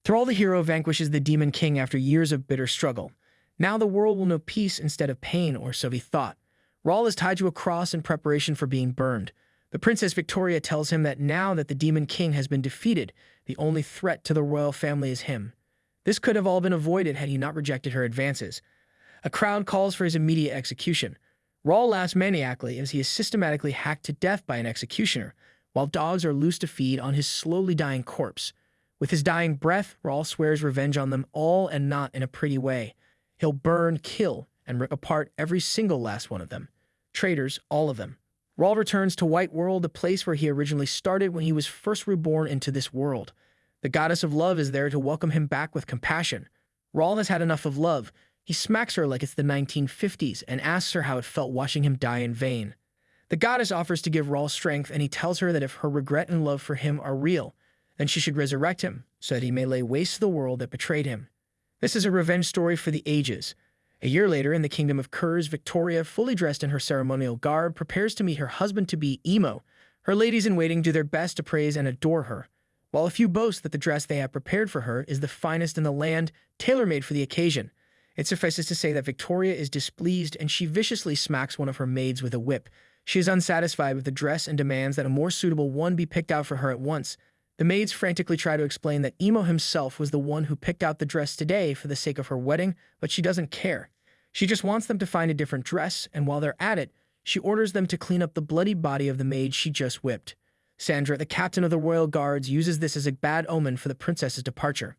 Thrall the hero vanquishes the Demon King after years of bitter struggle. Now the world will know peace instead of pain, or so he thought. Raul is tied to a cross in preparation for being burned. The Princess Victoria tells him that now that the Demon King has been defeated, the only threat to the royal family is him. This could have all been avoided had he not rejected her advances. A crowd calls for his immediate execution. Raul laughs maniacally as he is systematically hacked to death by an executioner, while dogs are loose to feed on his slowly dying corpse. With his dying breath, Raul swears revenge on them all, and not in a pretty way. He'll burn, kill, and rip apart every single last one of them. Traitors, all of them. Raul returns to White World, the place where he originally started when he was first reborn into this world. The goddess of love is there to welcome him back with compassion. Raul has had enough of love. He smacks her like it's the 1950s and asks her how it felt watching him die in vain. The goddess offers to give Raul strength, and he tells her that if her regret and love for him are real, then she should resurrect him so that he may lay waste to the world that betrayed him. This is a revenge story for the ages. A year later, in the kingdom of Kurz, Victoria, fully dressed in her ceremonial garb, prepares to meet her husband-to-be, Emo. Her ladies-in-waiting do their best to praise and adore her, while a few boast that the dress they have prepared for her is the finest in the land, tailor-made for the occasion. It suffices to say that Victoria is displeased, and she viciously smacks one of her maids with a whip. She is unsatisfied with the dress and demands that a more suitable one be picked out for her at once. The maids frantically try to explain that Emo himself was the one who picked out the dress today for the sake of her wedding, but she doesn't care. She just wants them to find a different dress, and while they're at it, she orders them to clean up the bloody body of the maid she just whipped. Sandra, the captain of the royal guards, uses this as a bad omen for the princess's departure.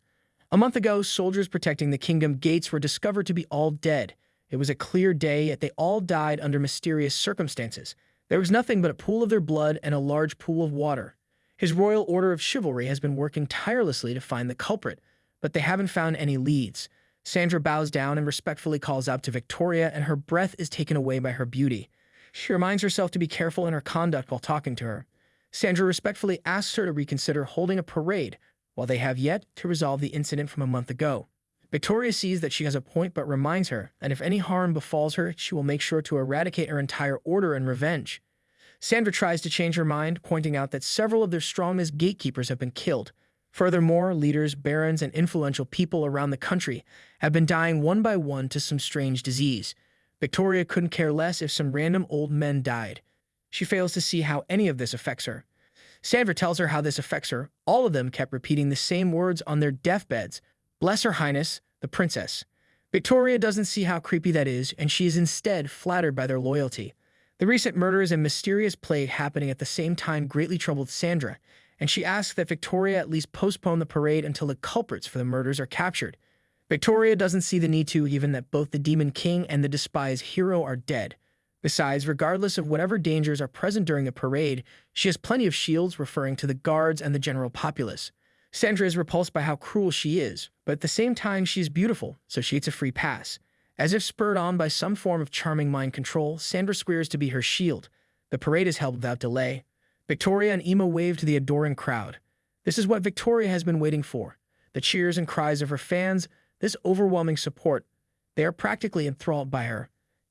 A month ago, soldiers protecting the kingdom gates were discovered to be all dead. It was a clear day, yet they all died under mysterious circumstances. There was nothing but a pool of their blood and a large pool of water. His Royal Order of Chivalry has been working tirelessly to find the culprit, but they haven't found any leads. Sandra bows down and respectfully calls out to Victoria, and her breath is taken away by her beauty. She reminds herself to be careful in her conduct while talking to her. Sandra respectfully asks her to reconsider holding a parade, while they have yet to resolve the incident from a month ago. Victoria sees that she has a point, but reminds her that if any harm befalls her, she will make sure to eradicate her entire order in revenge. Sandra tries to change her mind, pointing out that several of their strongest gatekeepers have been killed. Furthermore, leaders, barons, and influential people around the country have been dying one by one to some strange disease. Victoria couldn't care less if some random old men died. She fails to see how any of this affects her. Sandra tells her how this affects her. All of them kept repeating the same words on their deathbeds. Bless Her Highness, the Princess. Victoria doesn't see how creepy that is, and she is instead flattered by their loyalty. The recent murders and mysterious plague happening at the same time greatly troubled Sandra, and she asks that Victoria at least postpone the parade until the culprits for the murders are captured. Victoria doesn't see the need to, given that both the Demon King and the despised hero are dead. Besides, regardless of whatever dangers are present during the parade, she has plenty of shields referring to the guards and the general populace. Sandra is repulsed by how cruel she is, but at the same time she is beautiful, so she gets a free pass. As if spurred on by some form of charming mind control, Sandra swears to be her shield. The parade is held without delay. Victoria and Emo wave to the adoring crowd. This is what Victoria has been waiting for. The cheers and cries of her fans, this overwhelming support. They are practically enthralled by her.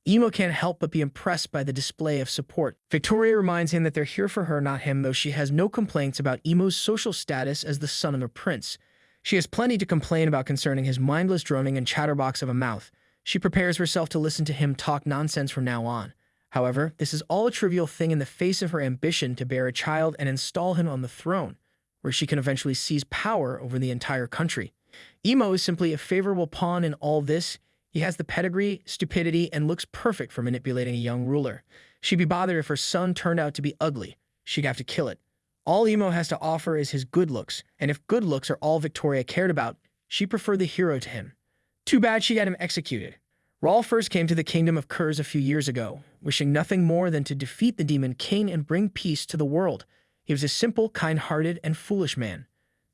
Emo can't help but be impressed by the display of support. Victoria reminds him that they're here for her, not him, though she has no complaints about Emo's social status as the son of a prince. She has plenty to complain about concerning his mindless droning and chatterbox of a mouth. She prepares herself to listen to him talk nonsense from now on. However, this is all a trivial thing in the face of her ambition to bear a child and install him on the throne, where she can eventually seize power over the entire country. Emo is simply a favorable pawn in all this. He has the pedigree, stupidity, and looks perfect for manipulating a young ruler. She'd be bothered if her son turned out to be ugly. She'd have to kill it. All Emo has to offer is his good looks, and if good looks are all Victoria cared about, she preferred the hero to him. Too bad she got him executed. Raul first came to the kingdom of Kurz a few years ago, wishing nothing more than to defeat the Demon King and bring peace to the world. He was a simple, kind-hearted, and foolish man.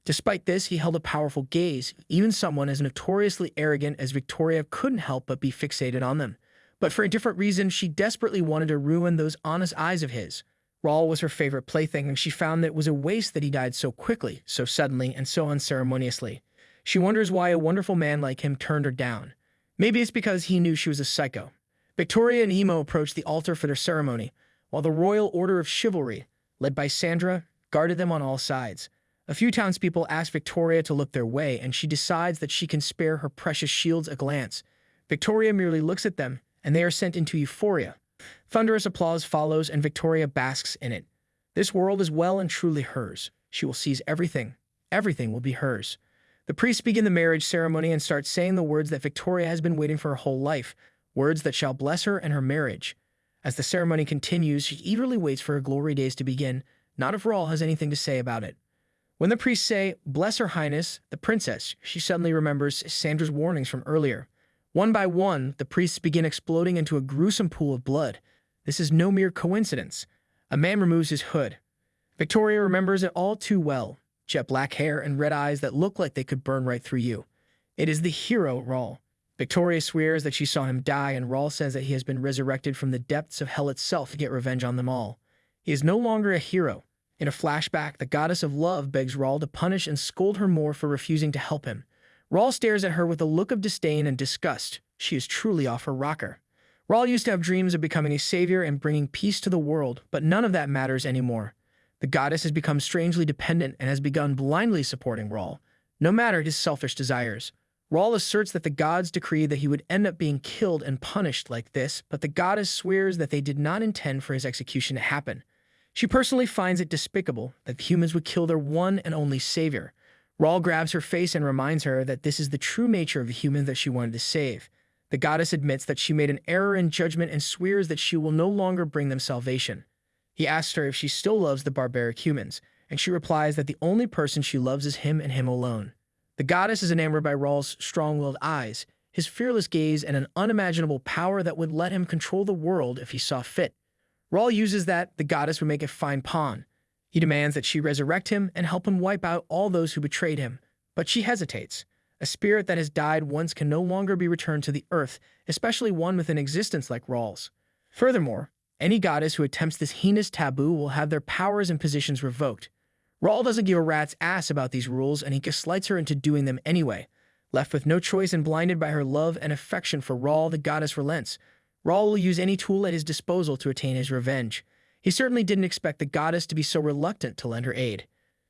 Despite this, he held a powerful gaze. Even someone as notoriously arrogant as Victoria couldn't help but be fixated on them. But for a different reason, she desperately wanted to ruin those honest eyes of his. Raul was her favorite plaything, and she found that it was a waste that he died so quickly, so suddenly, and so unceremoniously. She wonders why a wonderful man like him turned her down. Maybe it's because he knew she was a psycho. Victoria and Emo approached the altar for their ceremony, while the Royal Order of Chivalry, led by Sandra, guarded them on all sides. A few townspeople ask Victoria to look their way, and she decides that she can spare her precious shields a glance. Victoria merely looks at them, and they are sent into euphoria. Thunderous applause follows, and Victoria basks in it. This world is well and truly hers. She will seize everything. Everything will be hers. The priests begin the marriage ceremony and start saying the words that Victoria has been waiting for her whole life, words that shall bless her and her marriage. As the ceremony continues, she eagerly waits for her glory days to begin, not if Raul has anything to say about it. When the priests say, "Bless her highness, the princess," she suddenly remembers Sandra's warnings from earlier. One by one, the priests begin exploding into a gruesome pool of blood. This is no mere coincidence. A man removes his hood. Victoria remembers it all too well. Jet black hair and red eyes that look like they could burn right through you. It is the hero, Raul. Victoria swears that she saw him die, and Raul says that he has been resurrected from the depths of hell itself to get revenge on them all. He is no longer a hero. In a flashback, the goddess of love begs Raul to punish and scold her more for refusing to help him. Raul stares at her with a look of disdain and disgust. She is truly off her rocker. Raul used to have dreams of becoming a savior and bringing peace to the world, but none of that matters anymore. The goddess has become strangely dependent and has begun blindly supporting Raul, no matter his selfish desires. Raul asserts that the gods decreed that he would end up being killed and punished like this, but the goddess swears that they did not intend for his execution to happen. She personally finds it despicable that humans would kill their one and only savior. Raul grabs her face and reminds her that this is the true nature of the human that she wanted to save. The goddess admits that she made an error in judgment and swears that she will no longer bring them salvation. He asks her if she still loves the barbaric humans, and she replies that the only person she loves is him and him alone. The goddess is enamored by Raul's strong-willed eyes, his fearless gaze, and an unimaginable power that would let him control the world if he saw fit. Raul uses that the goddess would make a fine pawn. He demands that she resurrect him and help him wipe out all those who betrayed him, but she hesitates. A spirit that has died once can no longer be returned to the earth, especially one with an existence like Raul's. Furthermore, any goddess who attempts this heinous taboo will have their powers and positions revoked. Raul doesn't give a rat's ass about these rules, and he gaslights her into doing them anyway. Left with no choice and blinded by her love and affection for Raul, the goddess relents. Raul will use any tool at his disposal to attain his revenge. He certainly didn't expect the goddess to be so reluctant to lend her aid.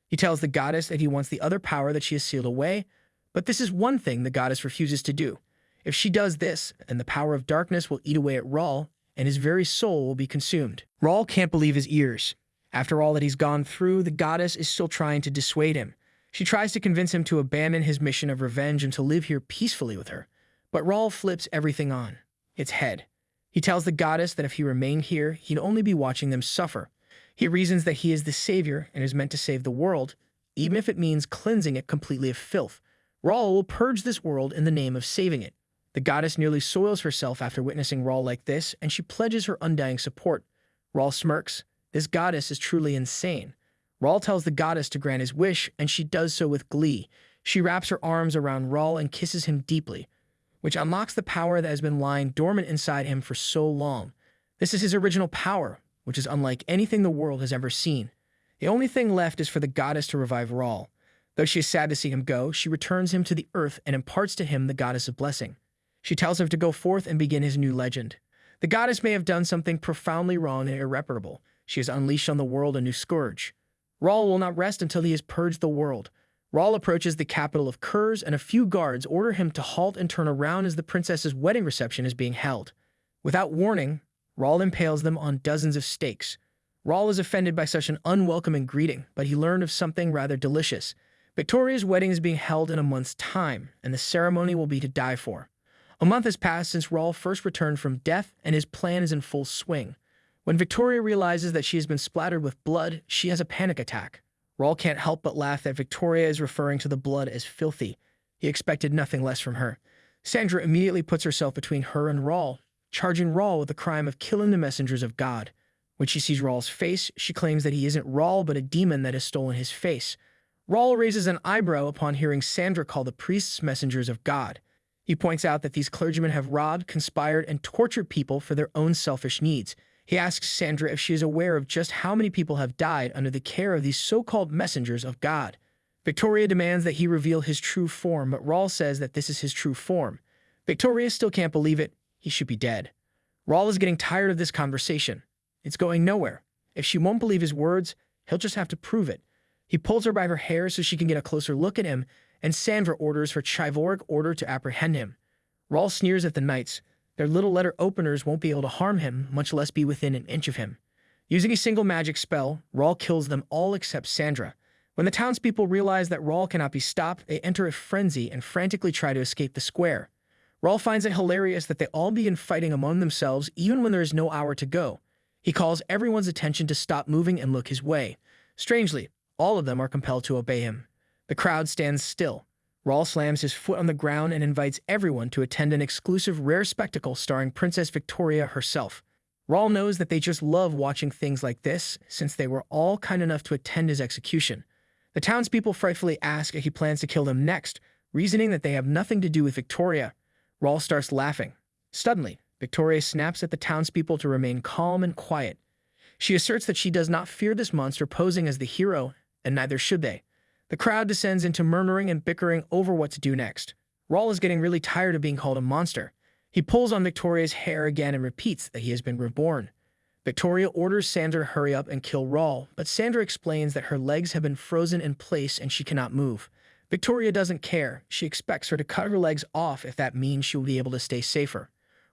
He tells the goddess that he wants the other power that she has sealed away, but this is one thing the goddess refuses to do. If she does this, then the power of darkness will eat away at Raul, and his very soul will be consumed. Raul can't believe his ears. After all that he's gone through, the goddess is still trying to dissuade him. She tries to convince him to abandon his mission of revenge and to live here peacefully with her. But Raul flips everything on its head. He tells the goddess that if he remained here, he'd only be watching them suffer. He reasons that he is the savior and is meant to save the world, even if it means cleansing it completely of filth. Raul will purge this world in the name of saving it. The goddess nearly soils herself after witnessing Raul like this, and she pledges her undying support. Raul smirks. This goddess is truly insane. Raul tells the goddess to grant his wish, and she does so with glee. She wraps her arms around Raul and kisses him deeply, which unlocks the power that has been lying dormant inside him for so long. This is his original power, which is unlike anything the world has ever seen. The only thing left is for the goddess to revive Raul. Though she is sad to see him go, she returns him to the earth and imparts to him the goddess of blessing. She tells him to go forth and begin his new legend. The goddess may have done something profoundly wrong and irreparable. She has unleashed on the world a new scourge. Raul will not rest until he has purged the world. Raul approaches the capital of Kurz, and a few guards order him to halt and turn around as the princess's wedding reception is being held. Without warning, Raul impales them on dozens of stakes. Raul is offended by such an unwelcoming greeting, but he learned of something rather delicious. Victoria's wedding is being held in a month's time, and the ceremony will be to die for. A month has passed since Raul first returned from death, and his plan is in full swing. When Victoria realizes that she has been splattered with blood, she has a panic attack. Raul can't help but laugh that Victoria is referring to the blood as filthy. He expected nothing less from her. Sandra immediately puts herself between her and Raul, charging Raul with the crime of killing the messengers of God. When she sees Raul's face, she claims that he isn't Raul but a demon that has stolen his face. Raul raises an eyebrow upon hearing Sandra call the priests messengers of God. He points out that these clergymen have robbed, conspired, and tortured people for their own selfish needs. He asks Sandra if she is aware of just how many people have died under the care of these so-called messengers of God. Victoria demands that he reveal his true form, but Raul says that this is his true form. Victoria still can't believe it. He should be dead. Raul is getting tired of this conversation. It's going nowhere. If she won't believe his words, he'll just have to prove it. He pulls her by her hair so she can get a closer look at him, and Sandra orders her chivalric order to apprehend him. Raul sneers at the knights. Their little letter openers won't be able to harm him, much less be within an inch of him. Using a single magic spell, Raul kills them all except Sandra. When the townspeople realize that Raul cannot be stopped, they enter a frenzy and frantically try to escape the square. Raul finds it hilarious that they all begin fighting among themselves even when there is no hour to go. He calls everyone's attention to stop moving and look his way. Strangely, all of them are compelled to obey him. The crowd stands still. Raul slams his foot on the ground and invites everyone to attend an exclusive rare spectacle starring Princess Victoria herself. Raul knows that they just love watching things like this, since they were all kind enough to attend his execution. The townspeople frightfully ask if he plans to kill them next, reasoning that they have nothing to do with Victoria. Raul starts laughing. Suddenly, Victoria snaps at the townspeople to remain calm and quiet. She asserts that she does not fear this monster posing as the hero, and neither should they. The crowd descends into murmuring and bickering over what to do next. Raul is getting really tired of being called a monster. He pulls on Victoria's hair again and repeats that he has been reborn. Victoria orders Sandra to hurry up and kill Raul, but Sandra explains that her legs have been frozen in place and she cannot move. Victoria doesn't care. She expects her to cut her legs off if that means she will be able to stay safer.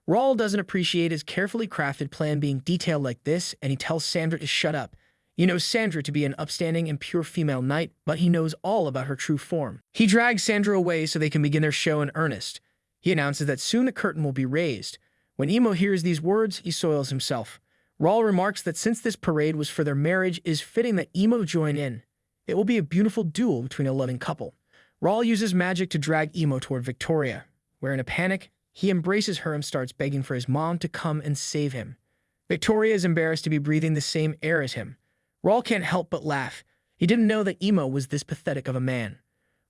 Raul doesn't appreciate his carefully crafted plan being detailed like this, and he tells Sandra to shut up. He knows Sandra to be an upstanding and pure female knight, but he knows all about her true form. He drags Sandra away so they can begin their show in earnest. He announces that soon the curtain will be raised. When Emo hears these words, he soils himself. Raul remarks that since this parade was for their marriage, it is fitting that Emo join in. It will be a beautiful duel between a loving couple. Raul uses magic to drag Emo toward Victoria, where in a panic, he embraces her and starts begging for his mom to come and save him. Victoria is embarrassed to be breathing the same air as him. Raul can't help but laugh. He didn't know that Emo was this pathetic of a man.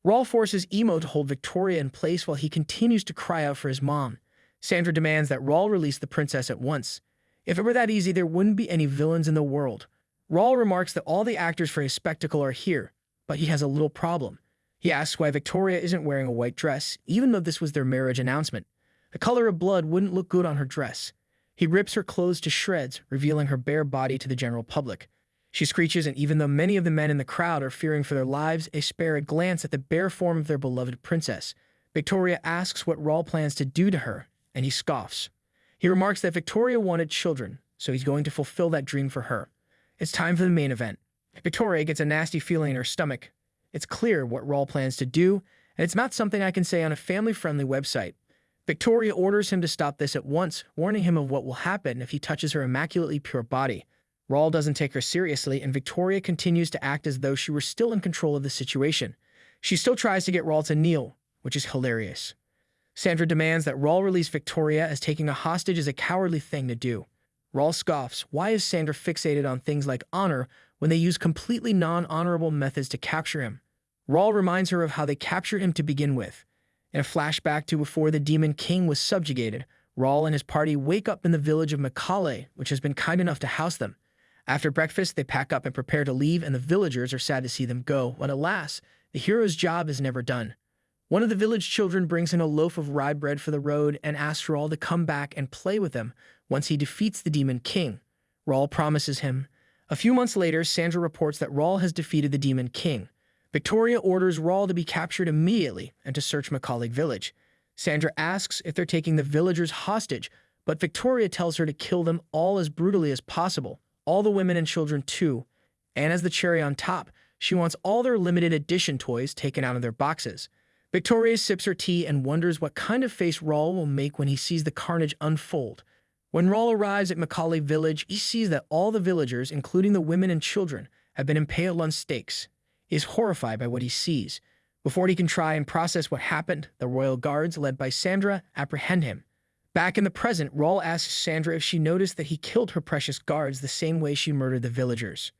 Raul forces Emo to hold Victoria in place while he continues to cry out for his mom. Sandra demands that Raul release the princess at once. If it were that easy, there wouldn't be any villains in the world. Raul remarks that all the actors for his spectacle are here, but he has a little problem. He asks why Victoria isn't wearing a white dress, even though this was their marriage announcement. The color of blood wouldn't look good on her dress. He rips her clothes to shreds, revealing her bare body to the general public. She screeches, and even though many of the men in the crowd are fearing for their lives, they spare a glance at the bare form of their beloved princess. Victoria asks what Raul plans to do to her, and he scoffs. He remarks that Victoria wanted children, so he's going to fulfill that dream for her. It's time for the main event. Victoria gets a nasty feeling in her stomach. It's clear what Raul plans to do, and it's not something I can say on a family-friendly website. Victoria orders him to stop this at once, warning him of what will happen if he touches her immaculately pure body. Raul doesn't take her seriously, and Victoria continues to act as though she were still in control of the situation. She still tries to get Raul to kneel, which is hilarious. Sandra demands that Raul release Victoria, as taking a hostage is a cowardly thing to do. Raul scoffs. Why is Sandra fixated on things like honor when they use completely non-honorable methods to capture him? Raul reminds her of how they captured him to begin with. In a flashback to before the Demon King was subjugated, Raul and his party wake up in the village of Macaulay, which has been kind enough to house them. After breakfast, they pack up and prepare to leave, and the villagers are sad to see them go, but alas, the hero's job is never done. One of the village children brings in a loaf of rye bread for the road and asks Raul to come back and play with them once he defeats the Demon King. Raul promises him. A few months later, Sandra reports that Raul has defeated the Demon King. Victoria orders Raul to be captured immediately and to search Macaulay village. Sandra asks if they're taking the villagers hostage, but Victoria tells her to kill them all as brutally as possible, all the women and children too, and as the cherry on top, she wants all their limited edition toys taken out of their boxes. Victoria sips her tea and wonders what kind of face Raul will make when he sees the carnage unfold. When Raul arrives at Macaulay village, he sees that all the villagers, including the women and children, have been impaled on stakes. He is horrified by what he sees. Before he can try and process what happened, the royal guards, led by Sandra, apprehend him. Back in the present, Raul asks Sandra if she noticed that he killed her precious guards the same way she murdered the villagers.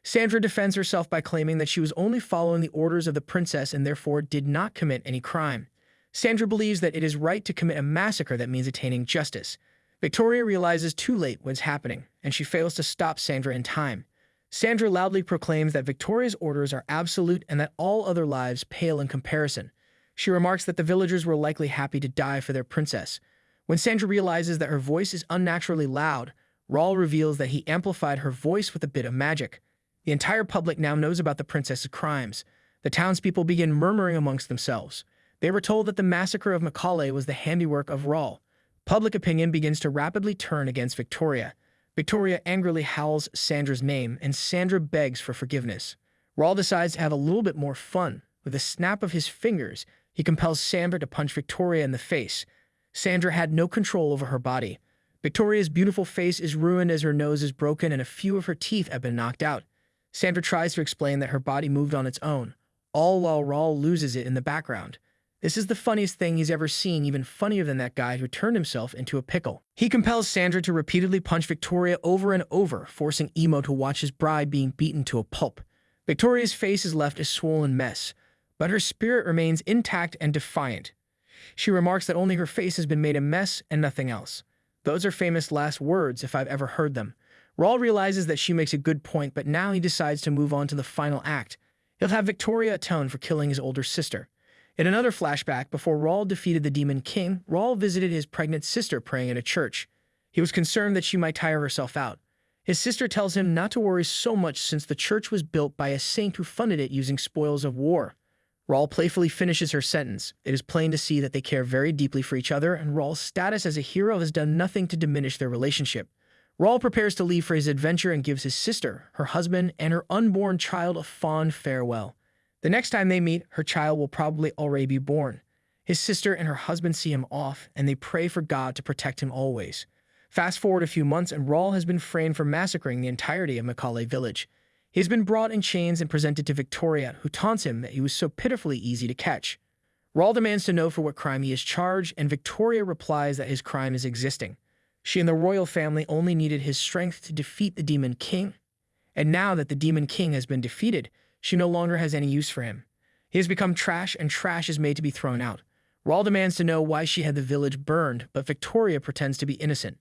Sandra defends herself by claiming that she was only following the orders of the princess and therefore did not commit any crime. Sandra believes that it is right to commit a massacre that means attaining justice. Victoria realizes too late what is happening, and she fails to stop Sandra in time. Sandra loudly proclaims that Victoria's orders are absolute and that all other lives pale in comparison. She remarks that the villagers were likely happy to die for their princess. When Sandra realizes that her voice is unnaturally loud, Raul reveals that he amplified her voice with a bit of magic. The entire public now knows about the princess's crimes. The townspeople begin murmuring amongst themselves. They were told that the massacre of Macaulay was the handiwork of Raul. Public opinion begins to rapidly turn against Victoria. Victoria angrily howls Sandra's name, and Sandra begs for forgiveness. Raul decides to have a little bit more fun. With a snap of his fingers, he compels Sandra to punch Victoria in the face. Sandra had no control over her body. Victoria's beautiful face is ruined as her nose is broken and a few of her teeth have been knocked out. Sandra tries to explain that her body moved on its own, all while Raul loses it in the background. This is the funniest thing he's ever seen, even funnier than that guy who turned himself into a pickle. He compels Sandra to repeatedly punch Victoria over and over, forcing Emo to watch his bride being beaten to a pulp. Victoria's face is left a swollen mess, but her spirit remains intact and defiant. She remarks that only her face has been made a mess and nothing else. Those are famous last words if I've ever heard them. Raul realizes that she makes a good point, but now he decides to move on to the final act. He'll have Victoria atone for killing his older sister. In another flashback, before Raul defeated the Demon King, Raul visited his pregnant sister praying in a church. He was concerned that she might tire herself out. His sister tells him not to worry so much since the church was built by a saint who funded it using spoils of war. Raul playfully finishes her sentence. It is plain to see that they care very deeply for each other, and Raul's status as a hero has done nothing to diminish their relationship. Raul prepares to leave for his adventure and gives his sister, her husband, and her unborn child a fond farewell. The next time they meet, her child will probably already be born. His sister and her husband see him off, and they pray for God to protect him always. Fast forward a few months, and Raul has been framed for massacring the entirety of Macaulay Village. He has been brought in chains and presented to Victoria, who taunts him that he was so pitifully easy to catch. Raul demands to know for what crime he is charged, and Victoria replies that his crime is existing. She and the royal family only needed his strength to defeat the Demon King, and now that the Demon King has been defeated, she no longer has any use for him. He has become trash, and trash is made to be thrown out. Raul demands to know why she had the village burned, but Victoria pretends to be innocent.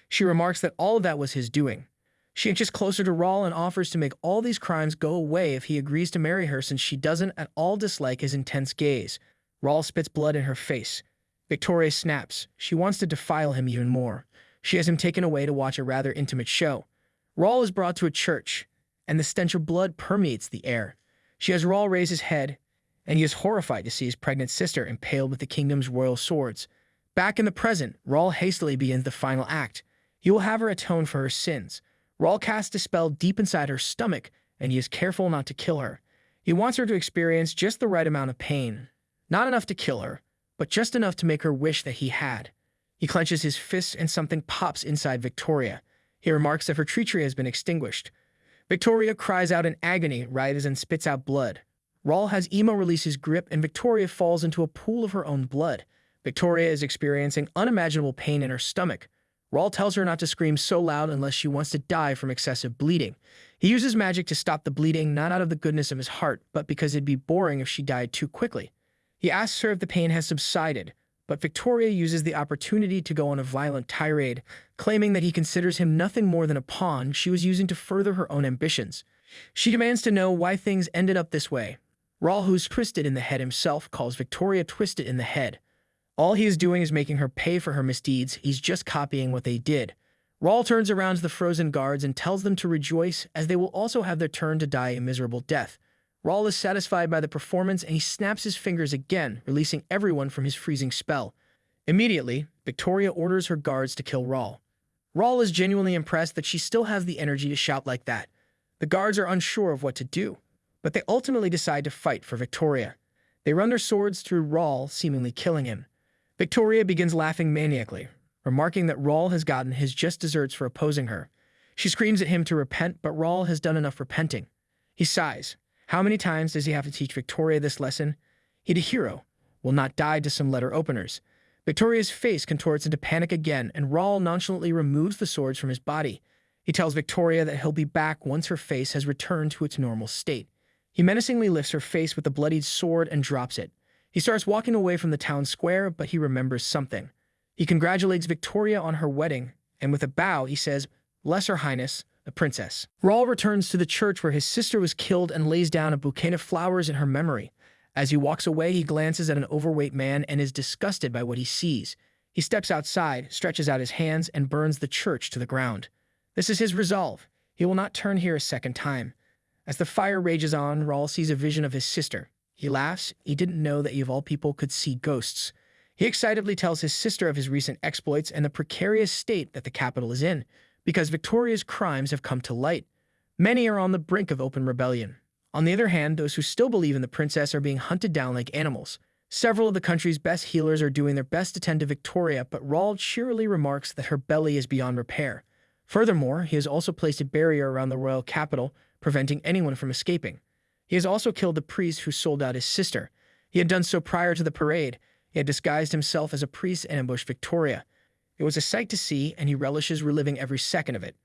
She remarks that all of that was his doing. She inches closer to Raul and offers to make all these crimes go away if he agrees to marry her, since she doesn't at all dislike his intense gaze. Raul spits blood in her face. Victoria snaps. She wants to defile him even more. She has him taken away to watch a rather intimate show. Raul is brought to a church, and the stench of blood permeates the air. She has Raul raise his head, and he is horrified to see his pregnant sister impaled with the kingdom's royal swords. Back in the present, Raul hastily begins the final act. He will have her atone for her sins. Raul casts a spell deep inside her stomach, and he is careful not to kill her. He wants her to experience just the right amount of pain. Not enough to kill her, but just enough to make her wish that he had. He clenches his fists and something pops inside Victoria. He remarks that her treachery has been extinguished. Victoria cries out in agony, writhes, and spits out blood. Raul has Emo release his grip, and Victoria falls into a pool of her own blood. Victoria is experiencing unimaginable pain in her stomach. Raul tells her not to scream so loud unless she wants to die from excessive bleeding. He uses magic to stop the bleeding, not out of the goodness of his heart, but because it'd be boring if she died too quickly. He asks her if the pain has subsided, but Victoria uses the opportunity to go on a violent tirade, claiming that he considers him nothing more than a pawn she was using to further her own ambitions. She demands to know why things ended up this way. Raul, who's twisted in the head himself, calls Victoria twisted in the head. All he is doing is making her pay for her misdeeds. He's just copying what they did. Raul turns around to the frozen guards and tells them to rejoice, as they will also have their turn to die a miserable death. Raul is satisfied by the performance, and he snaps his fingers again, releasing everyone from his freezing spell. Immediately, Victoria orders her guards to kill Raul. Raul is genuinely impressed that she still has the energy to shout like that. The guards are unsure of what to do, but they ultimately decide to fight for Victoria. They run their swords through Raul, seemingly killing him. Victoria begins laughing maniacally, remarking that Raul has gotten his just desserts for opposing her. She screams at him to repent, but Raul has done enough repenting. He sighs. How many times does he have to teach Victoria this lesson? He, the hero, will not die to some letter openers. Victoria's face contorts into panic again, and Raul nonchalantly removes the swords from his body. He tells Victoria that he'll be back once her face has returned to its normal state. He menacingly lifts her face with the bloodied sword and drops it. He starts walking away from the town square, but he remembers something. He congratulates Victoria on her wedding, and with a bow, he says, "Bless her highness, the princess." Raul returns to the church where his sister was killed and lays down a bouquet of flowers in her memory. As he walks away, he glances at an overweight man and is disgusted by what he sees. He steps outside, stretches out his hands, and burns the church to the ground. This is his resolve. He will not turn here a second time. As the fire rages on, Raul sees a vision of his sister. He laughs. He didn't know that he of all people could see ghosts. He excitedly tells his sister of his recent exploits and the precarious state that the capital is in, because Victoria's crimes have come to light. Many are on the brink of open rebellion. On the other hand, those who still believe in the princess are being hunted down like animals. Several of the country's best healers are doing their best to tend to Victoria, but Raul cheerily remarks that her belly is beyond repair. Furthermore, he has also placed a barrier around the royal capital, preventing anyone from escaping. He has also killed the priest who sold out his sister. He had done so prior to the parade. He had disguised himself as a priest and ambushed Victoria. It was a sight to see, and he relishes reliving every second of it.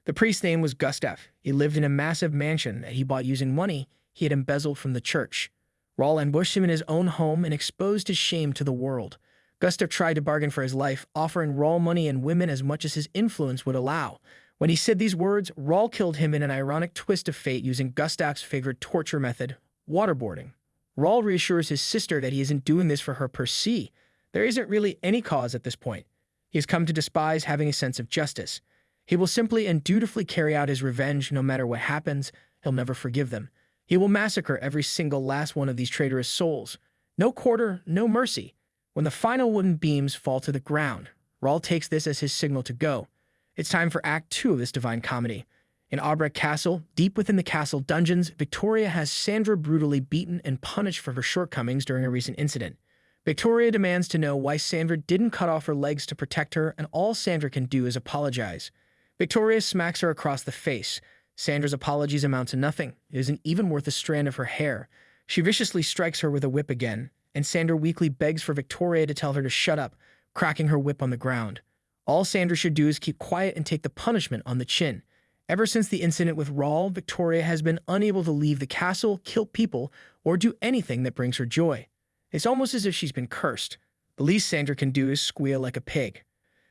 The priest's name was Gustav. He lived in a massive mansion that he bought using money he had embezzled from the church. Raul ambushed him in his own home and exposed his shame to the world. Gustav tried to bargain for his life, offering Raul money and women as much as his influence would allow. When he said these words, Raul killed him in an ironic twist of fate using Gustav's favorite torture method, waterboarding. Raul reassures his sister that he isn't doing this for her per se. There isn't really any cause at this point. He has come to despise having a sense of justice. He will simply and dutifully carry out his revenge no matter what happens. He'll never forgive them. He will massacre every single last one of these traitorous souls. No quarter, no mercy. When the final wooden beams fall to the ground, Raul takes this as his signal to go. It's time for Act 2 of this divine comedy. In Albrecht Castle, deep within the castle dungeons, Victoria has Sandra brutally beaten and punished for her shortcomings during a recent incident. Victoria demands to know why Sandra didn't cut off her legs to protect her, and all Sandra can do is apologize. Victoria smacks her across the face. Sandra's apologies amount to nothing. It isn't even worth a strand of her hair. She viciously strikes her with a whip again, and Sandra weakly begs for Victoria to tell her to shut up, cracking her whip on the ground. All Sandra should do is keep quiet and take the punishment on the chin. Ever since the incident with Raul, Victoria has been unable to leave the castle, kill people, or do anything that brings her joy. It's almost as if she's been cursed. The least Sandra can do is squeal like a pig.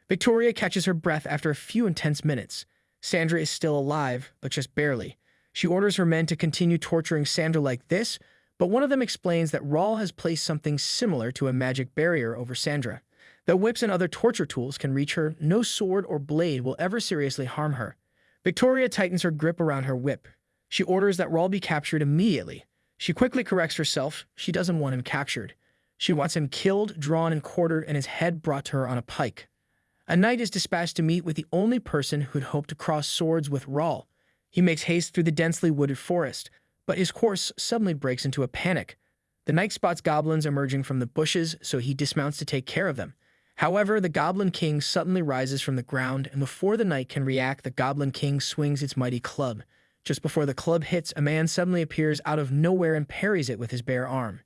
Victoria catches her breath after a few intense minutes. Sandra is still alive, but just barely. She orders her men to continue torturing Sandra like this, but one of them explains that Raul has placed something similar to a magic barrier over Sandra. Though whips and other torture tools can reach her, no sword or blade will ever seriously harm her. Victoria tightens her grip around her whip. She orders that Raul be captured immediately. She quickly corrects herself. She doesn't want him captured. She wants him killed, drawn, and quartered, and his head brought to her on a pike. A knight is dispatched to meet with the only person who'd hoped to cross swords with Raul. He makes haste through the densely wooded forest, but his horse suddenly breaks into a panic. The knight spots goblins emerging from the bushes, so he dismounts to take care of them. However, the Goblin King suddenly rises from the ground, and before the knight can react, the Goblin King swings its mighty club. Just before the club hits, a man suddenly appears out of nowhere and parries it with his bare arm.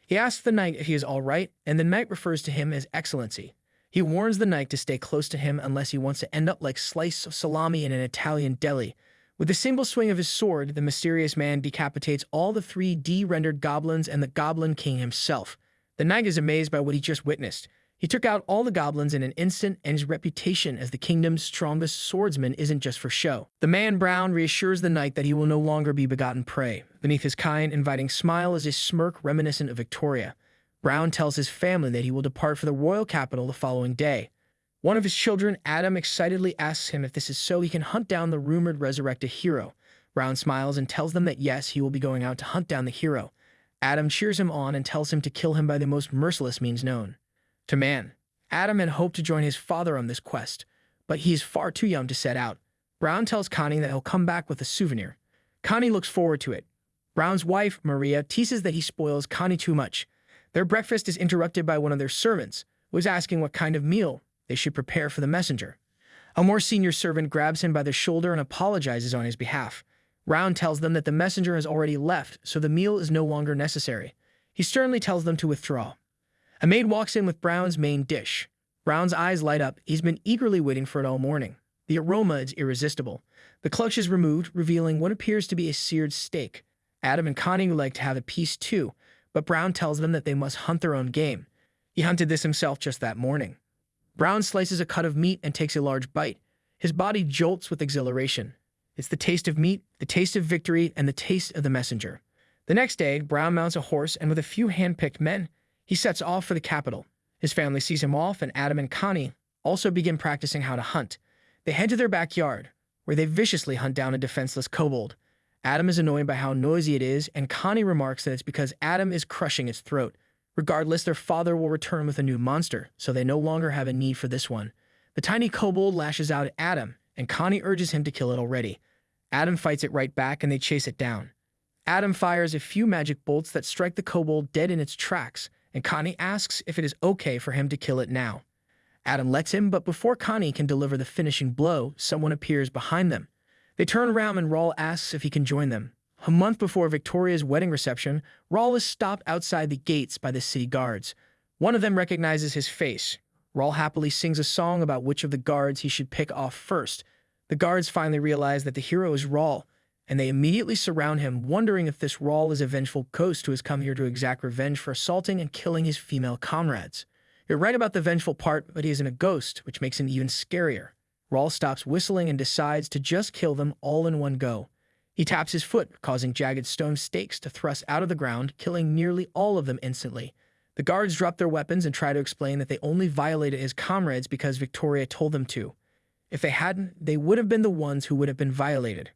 He asks the knight if he is all right, and the knight refers to him as Excellency. He warns the knight to stay close to him unless he wants to end up like slice of salami in an Italian deli. With a single swing of his sword, the mysterious man decapitates all the 3D-rendered goblins and the Goblin King himself. The knight is amazed by what he just witnessed. He took out all the goblins in an instant, and his reputation as the kingdom's strongest swordsman isn't just for show. The man Brown reassures the knight that he will no longer be begotten prey. Beneath his kind, inviting smile is a smirk reminiscent of Victoria. Brown tells his family that he will depart for the royal capital the following day. One of his children, Adam, excitedly asks him if this is so he can hunt down the rumored resurrected hero. Brown smiles and tells them that yes, he will be going out to hunt down the hero. Adam cheers him on and tells him to kill him by the most merciless means known. To man, Adam had hoped to join his father on this quest, but he is far too young to set out. Brown tells Connie that he'll come back with a souvenir. Connie looks forward to it. Brown's wife, Maria, teases that he spoils Connie too much. Their breakfast is interrupted by one of their servants, who is asking what kind of meal they should prepare for the messenger. A more senior servant grabs him by the shoulder and apologizes on his behalf. Brown tells them that the messenger has already left, so the meal is no longer necessary. He sternly tells them to withdraw. A maid walks in with Brown's main dish. Brown's eyes light up. He's been eagerly waiting for it all morning. The aroma is irresistible. The clutch is removed, revealing what appears to be a seared steak. Adam and Connie would like to have a piece too, but Brown tells them that they must hunt their own game. He hunted this himself just that morning. Brown slices a cut of meat and takes a large bite. His body jolts with exhilaration. It's the taste of meat, the taste of victory, and the taste of the messenger. The next day, Brown mounts a horse, and with a few hand-picked men, he sets off for the capital. His family sees him off, and Adam and Connie also begin practicing how to hunt. They head to their backyard, where they viciously hunt down a defenseless kobold. Adam is annoyed by how noisy it is, and Connie remarks that it's because Adam is crushing its throat. Regardless, their father will return with a new monster, so they no longer have a need for this one. The tiny kobold lashes out at Adam, and Connie urges him to kill it already. Adam fights it right back, and they chase it down. Adam fires a few magic bolts that strike the kobold dead in its tracks, and Connie asks if it is okay for him to kill it now. Adam lets him, but before Connie can deliver the finishing blow, someone appears behind them. They turn around and Raul asks if he can join them. A month before Victoria's wedding reception, Raul is stopped outside the gates by the city guards. One of them recognizes his face. Raul happily sings a song about which of the guards he should pick off first. The guards finally realize that the hero is Raul, and they immediately surround him, wondering if this Raul is a vengeful ghost who has come here to exact revenge for assaulting and killing his female comrades. You're right about the vengeful part, but he isn't a ghost, which makes him even scarier. Raul stops whistling and decides to just kill them all in one go. He taps his foot, causing jagged stone stakes to thrust out of the ground, killing nearly all of them instantly. The guards drop their weapons and try to explain that they only violated his comrades because Victoria told them to. If they hadn't, they would have been the ones who would have been violated.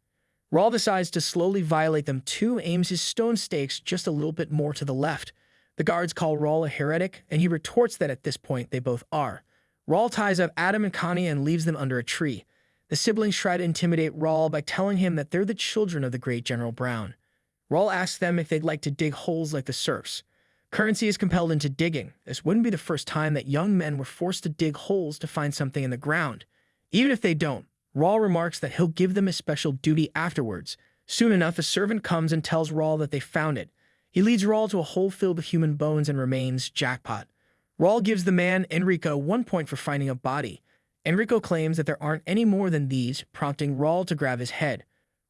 Raul decides to slowly violate them too, aims his stone stakes just a little bit more to the left. The guards call Raul a heretic, and he retorts that at this point they both are. Raul ties up Adam and Connie and leaves them under a tree. The siblings try to intimidate Raul by telling him that they're the children of the great General Brown. Raul asks them if they'd like to dig holes like the serfs. Currency is compelled into digging. This wouldn't be the first time that young men were forced to dig holes to find something in the ground. Even if they don't, Raul remarks that he'll give them a special duty afterwards. Soon enough, a servant comes and tells Raul that they found it. He leads Raul to a hole filled with human bones and remains. Jackpot. Raul gives the man, Enrico, 1 point for finding a body. Enrico claims that there aren't any more than these, prompting Raul to grab his head.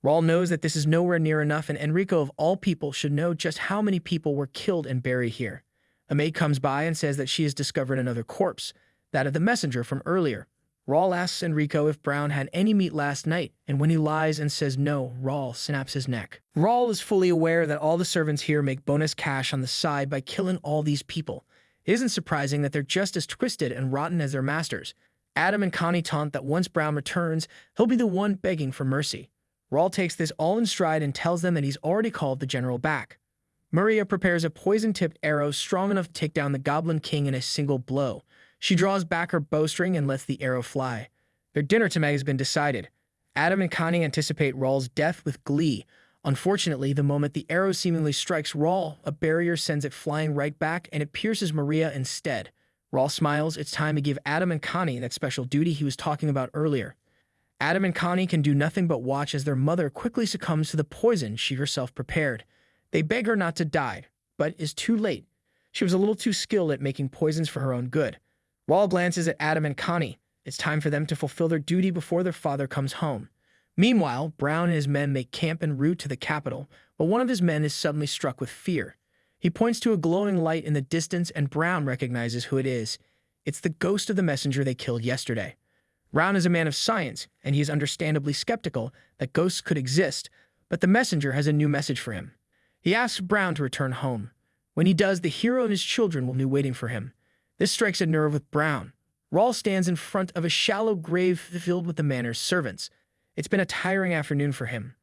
Raul knows that this is nowhere near enough, and Enrico, of all people, should know just how many people were killed and buried here. A maid comes by and says that she has discovered another corpse, that of the messenger from earlier. Raul asks Enrico if Brown had any meat last night, and when he lies and says no, Raul snaps his neck. Raul is fully aware that all the servants here make bonus cash on the side by killing all these people. It isn't surprising that they're just as twisted and rotten as their masters. Adam and Connie taunt that once Brown returns, he'll be the one begging for mercy. Raul takes this all in stride and tells them that he's already called the general back. Maria prepares a poison-tipped arrow strong enough to take down the Goblin King in a single blow. She draws back her bowstring and lets the arrow fly. Their dinner tonight has been decided. Adam and Connie anticipate Raul's death with glee. Unfortunately, the moment the arrow seemingly strikes Raul, a barrier sends it flying right back and it pierces Maria instead. Raul smiles. It's time to give Adam and Connie that special duty he was talking about earlier. Adam and Connie can do nothing but watch as their mother quickly succumbs to the poison she herself prepared. They beg her not to die, but is too late. She was a little too skilled at making poisons for her own good. Raul glances at Adam and Connie. It's time for them to fulfill their duty before their father comes home. Meanwhile, Brown and his men make camp en route to the capital, but one of his men is suddenly struck with fear. He points to a glowing light in the distance, and Brown recognizes who it is. It's the ghost of the messenger they killed yesterday. Brown is a man of science, and he is understandably skeptical that ghosts could exist, but the messenger has a new message for him. He asks Brown to return home. When he does, the hero and his children will be waiting for him. This strikes a nerve with Brown. Raul stands in front of a shallow grave filled with the manor's servants. It's been a tiring afternoon for him.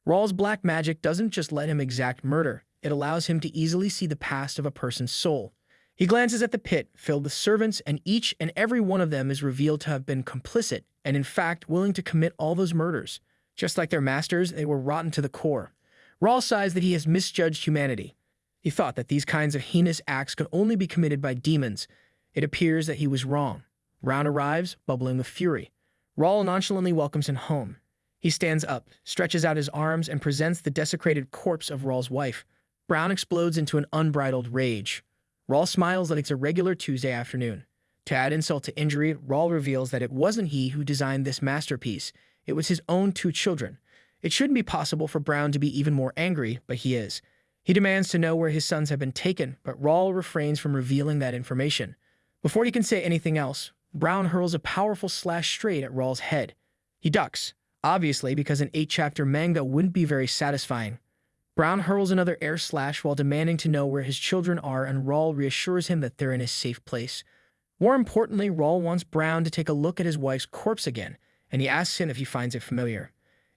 Raul's black magic doesn't just let him exact murder, it allows him to easily see the past of a person's soul. He glances at the pit, filled with servants, and each and every one of them is revealed to have been complicit, and in fact willing to commit all those murders. Just like their masters, they were rotten to the core. Raul sighs that he has misjudged humanity. He thought that these kinds of heinous acts could only be committed by demons. It appears that he was wrong. Brown arrives, bubbling with fury. Raul nonchalantly welcomes him home. He stands up, stretches out his arms, and presents the desecrated corpse of Raul's wife. Brown explodes into an unbridled rage. Raul smiles like it's a regular Tuesday afternoon. To add insult to injury, Raul reveals that it wasn't he who designed this masterpiece. It was his own 2 children. It shouldn't be possible for Brown to be even more angry, but he is. He demands to know where his sons have been taken, but Raul refrains from revealing that information. Before he can say anything else, Brown hurls a powerful slash straight at Raul's head. He ducks, obviously because an 8-chapter manga wouldn't be very satisfying. Brown hurls another air slash while demanding to know where his children are, and Raul reassures him that they're in a safe place. More importantly, Raul wants Brown to take a look at his wife's corpse again, and he asks him if he finds it familiar.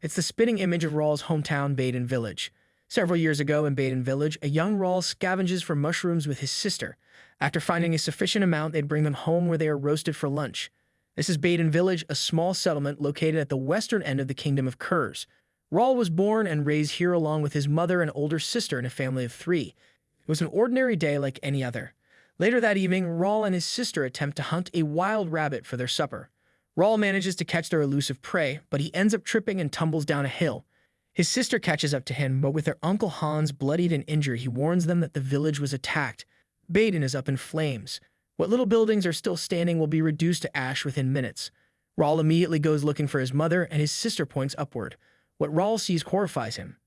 It's the spitting image of Raul's hometown, Baden Village. Several years ago in Baden Village, a young Raul scavenges for mushrooms with his sister. After finding a sufficient amount, they'd bring them home where they are roasted for lunch. This is Baden Village, a small settlement located at the western end of the Kingdom of Kurs. Raul was born and raised here along with his mother and older sister in a family of 3. It was an ordinary day like any other. Later that evening, Raul and his sister attempt to hunt a wild rabbit for their supper. Raul manages to catch their elusive prey, but he ends up tripping and tumbles down a hill. His sister catches up to him, but with their Uncle Hans bloodied and injured, he warns them that the village was attacked. Baden is up in flames. What little buildings are still standing will be reduced to ash within minutes. Raul immediately goes looking for his mother, and his sister points upward. What Raul sees horrifies him.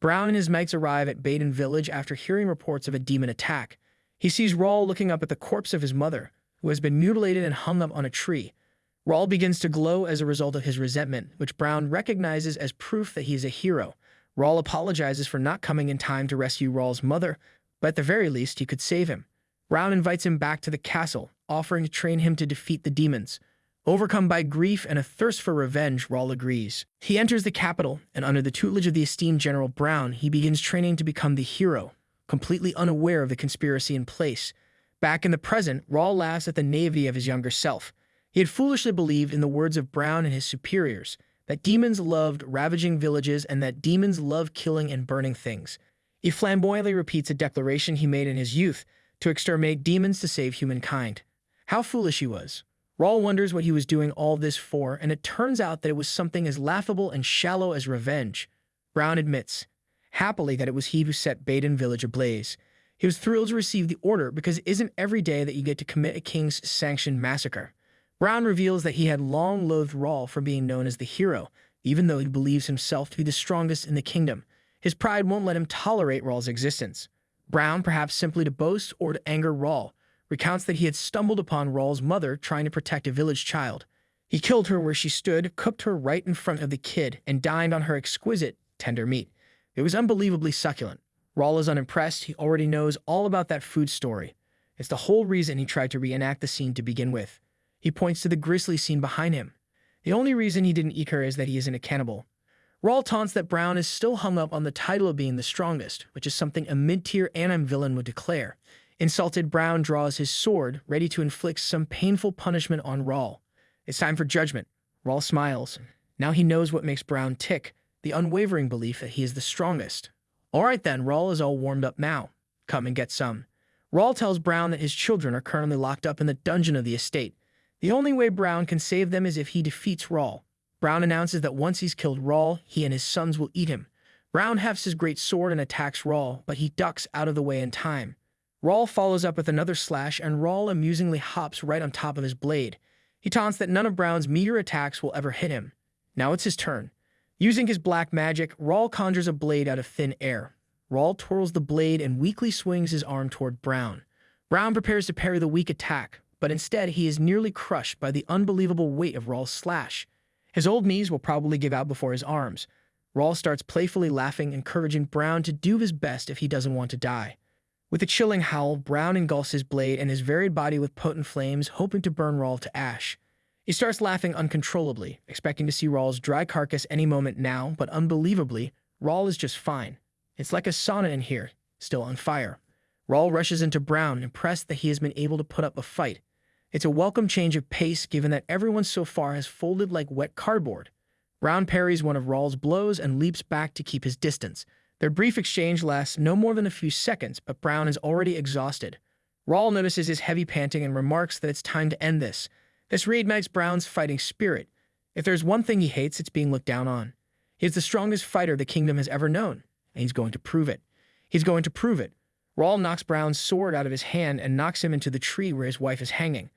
Brown and his mates arrive at Baden Village after hearing reports of a demon attack. He sees Raul looking up at the corpse of his mother, who has been mutilated and hung up on a tree. Raul begins to glow as a result of his resentment, which Brown recognizes as proof that he is a hero. Raul apologizes for not coming in time to rescue Raul's mother, but at the very least he could save him. Brown invites him back to the castle, offering to train him to defeat the demons. Overcome by grief and a thirst for revenge, Raul agrees. He enters the capital, and under the tutelage of the esteemed General Brown, he begins training to become the hero, completely unaware of the conspiracy in place. Back in the present, Raul laughs at the naivety of his younger self. He had foolishly believed in the words of Brown and his superiors, that demons loved ravaging villages and that demons love killing and burning things. He flamboyantly repeats a declaration he made in his youth, to exterminate demons to save humankind. How foolish he was. Raul wonders what he was doing all this for, and it turns out that it was something as laughable and shallow as revenge. Brown admits, happily, that it was he who set Baden Village ablaze. He was thrilled to receive the order because it isn't every day that you get to commit a king's sanctioned massacre. Brown reveals that he had long loathed Raul for being known as the hero, even though he believes himself to be the strongest in the kingdom. His pride won't let him tolerate Raul's existence. Brown, perhaps simply to boast or to anger Raul, recounts that he had stumbled upon Raul's mother trying to protect a village child. He killed her where she stood, cooked her right in front of the kid, and dined on her exquisite, tender meat. It was unbelievably succulent. Raul is unimpressed. He already knows all about that food story. It's the whole reason he tried to reenact the scene to begin with. He points to the grisly scene behind him. The only reason he didn't eat her is that he isn't a cannibal. Raul taunts that Brown is still hung up on the title of being the strongest, which is something a mid-tier anti-villain would declare. Insulted, Brown draws his sword, ready to inflict some painful punishment on Raul. It's time for judgment. Raul smiles. Now he knows what makes Brown tick, the unwavering belief that he is the strongest. All right then, Raul is all warmed up now. Come and get some. Raul tells Brown that his children are currently locked up in the dungeon of the estate. The only way Brown can save them is if he defeats Raul. Brown announces that once he's killed Raul, he and his sons will eat him. Brown hefts his great sword and attacks Raul, but he ducks out of the way in time. Raul follows up with another slash, and Raul amusingly hops right on top of his blade. He taunts that none of Brown's meager attacks will ever hit him. Now it's his turn. Using his black magic, Raul conjures a blade out of thin air. Raul twirls the blade and weakly swings his arm toward Brown. Brown prepares to parry the weak attack, but instead he is nearly crushed by the unbelievable weight of Raul's slash. His old knees will probably give out before his arms. Raul starts playfully laughing, encouraging Brown to do his best if he doesn't want to die. With a chilling howl, Brown engulfs his blade and his varied body with potent flames, hoping to burn Raul to ash. He starts laughing uncontrollably, expecting to see Raul's dry carcass any moment now, but unbelievably, Raul is just fine. It's like a sauna in here, still on fire. Raul rushes into Brown, impressed that he has been able to put up a fight. It's a welcome change of pace given that everyone so far has folded like wet cardboard. Brown parries one of Raul's blows and leaps back to keep his distance. Their brief exchange lasts no more than a few seconds, but Brown is already exhausted. Raul notices his heavy panting and remarks that it's time to end this. This reignites Brown's fighting spirit. If there's one thing he hates, it's being looked down on. He is the strongest fighter the kingdom has ever known, and he's going to prove it. He's going to prove it. Raul knocks Brown's sword out of his hand and knocks him into the tree where his wife is hanging.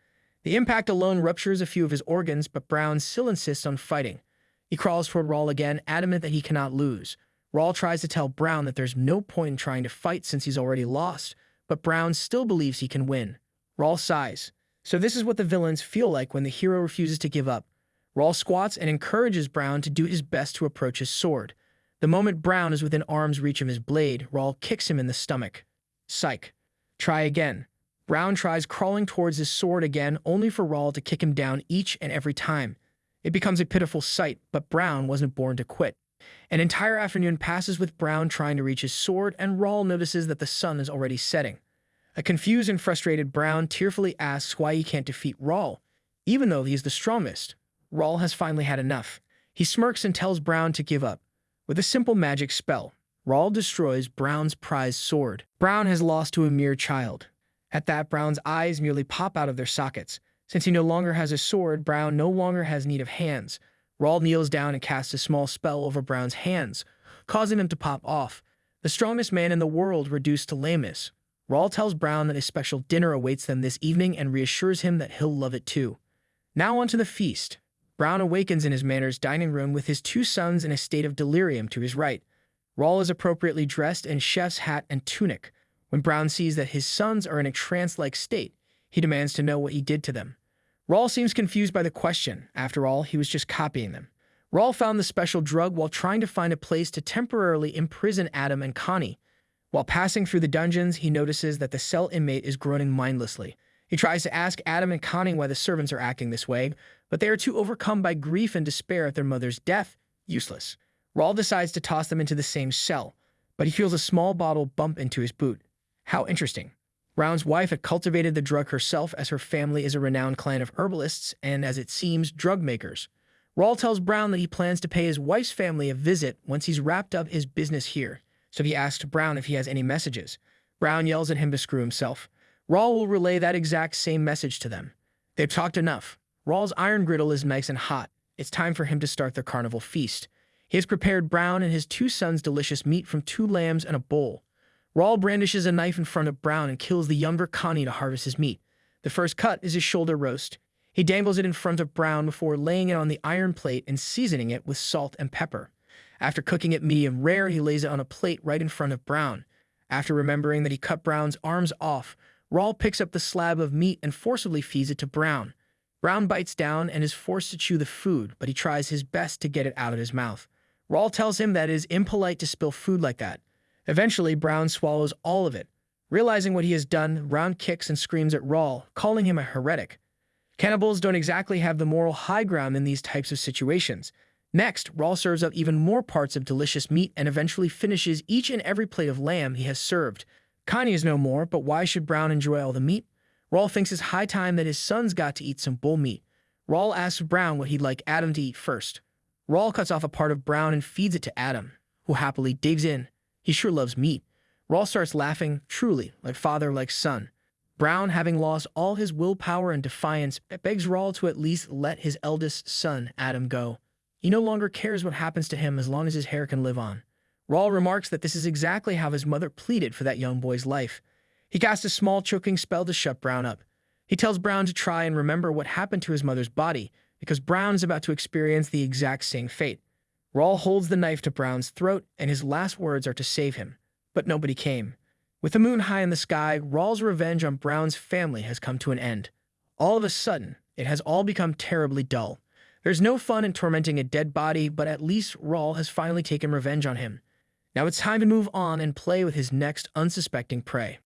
The impact alone ruptures a few of his organs, but Brown still insists on fighting. He crawls toward Raul again, adamant that he cannot lose. Raul tries to tell Brown that there's no point in trying to fight since he's already lost, but Brown still believes he can win. Raul sighs. So this is what the villains feel like when the hero refuses to give up. Raul squats and encourages Brown to do his best to approach his sword. The moment Brown is within arm's reach of his blade, Raul kicks him in the stomach. Psych. Try again. Brown tries crawling towards his sword again, only for Raul to kick him down each and every time. It becomes a pitiful sight, but Brown wasn't born to quit. An entire afternoon passes with Brown trying to reach his sword, and Raul notices that the sun is already setting. A confused and frustrated Brown tearfully asks why he can't defeat Raul, even though he is the strongest. Raul has finally had enough. He smirks and tells Brown to give up. With a simple magic spell, Raul destroys Brown's prized sword. Brown has lost to a mere child. At that, Brown's eyes merely pop out of their sockets. Since he no longer has a sword, Brown no longer has need of hands. Raul kneels down and casts a small spell over Brown's hands, causing them to pop off. The strongest man in the world reduced to lameness. Raul tells Brown that a special dinner awaits them this evening and reassures him that he'll love it too. Now onto the feast. Brown awakens in his manor's dining room with his two sons in a state of delirium to his right. Raul is appropriately dressed in chef's hat and tunic. When Brown sees that his sons are in a trance-like state, he demands to know what he did to them. Raul seems confused by the question. After all, he was just copying them. Raul found the special drug while trying to find a place to temporarily imprison Adam and Connie. While passing through the dungeons, he notices that the cell inmate is groaning mindlessly. He tries to ask Adam and Connie why the servants are acting this way, but they are too overcome by grief and despair at their mother's death. Useless. Raul decides to toss them into the same cell, but he feels a small bottle bump into his boot. How interesting. Brown's wife had cultivated the drug herself, as her family is a renowned clan of herbalists and, as it seems, drug makers. Raul tells Brown that he plans to pay his wife's family a visit once he's wrapped up his business here, so he asks Brown if he has any messages. Brown yells at him to screw himself. Raul will relay that exact same message to them. They've talked enough. Raul's iron griddle is nice and hot. It's time for him to start their carnival feast. He has prepared Brown and his two sons delicious meat from 2 lambs and a bowl. Raul brandishes a knife in front of Brown and kills the younger Connie to harvest his meat. The first cut is his shoulder roast. He dangles it in front of Brown before laying it on the iron plate and seasoning it with salt and pepper. After cooking it medium rare, he lays it on a plate right in front of Brown. After remembering that he cut Brown's arms off, Raul picks up the slab of meat and forcibly feeds it to Brown. Brown bites down and is forced to chew the food, but he tries his best to get it out of his mouth. Raul tells him that it is impolite to spill food like that. Eventually, Brown swallows all of it. Realizing what he has done, Brown kicks and screams at Raul, calling him a heretic. Cannibals don't exactly have the moral high ground in these types of situations. Next, Raul serves up even more parts of delicious meat and eventually finishes each and every plate of lamb he has served. Connie is no more, but why should Brown enjoy all the meat? Raul thinks it's high time that his sons got to eat some bull meat. Raul asks Brown what he'd like Adam to eat first. Raul cuts off a part of Brown and feeds it to Adam, who happily digs in. He sure loves meat. Raul starts laughing, truly, like father like son. Brown, having lost all his willpower and defiance, begs Raul to at least let his eldest son, Adam, go. He no longer cares what happens to him as long as his hair can live on. Raul remarks that this is exactly how his mother pleaded for that young boy's life. He casts a small choking spell to shut Brown up. He tells Brown to try and remember what happened to his mother's body, because Brown is about to experience the exact same fate. Raul holds the knife to Brown's throat, and his last words are to save him. But nobody came. With the moon high in the sky, Raul's revenge on Brown's family has come to an end. All of a sudden, it has all become terribly dull. There's no fun in tormenting a dead body, but at least Raul has finally taken revenge on him. Now it's time to move on and play with his next unsuspecting prey.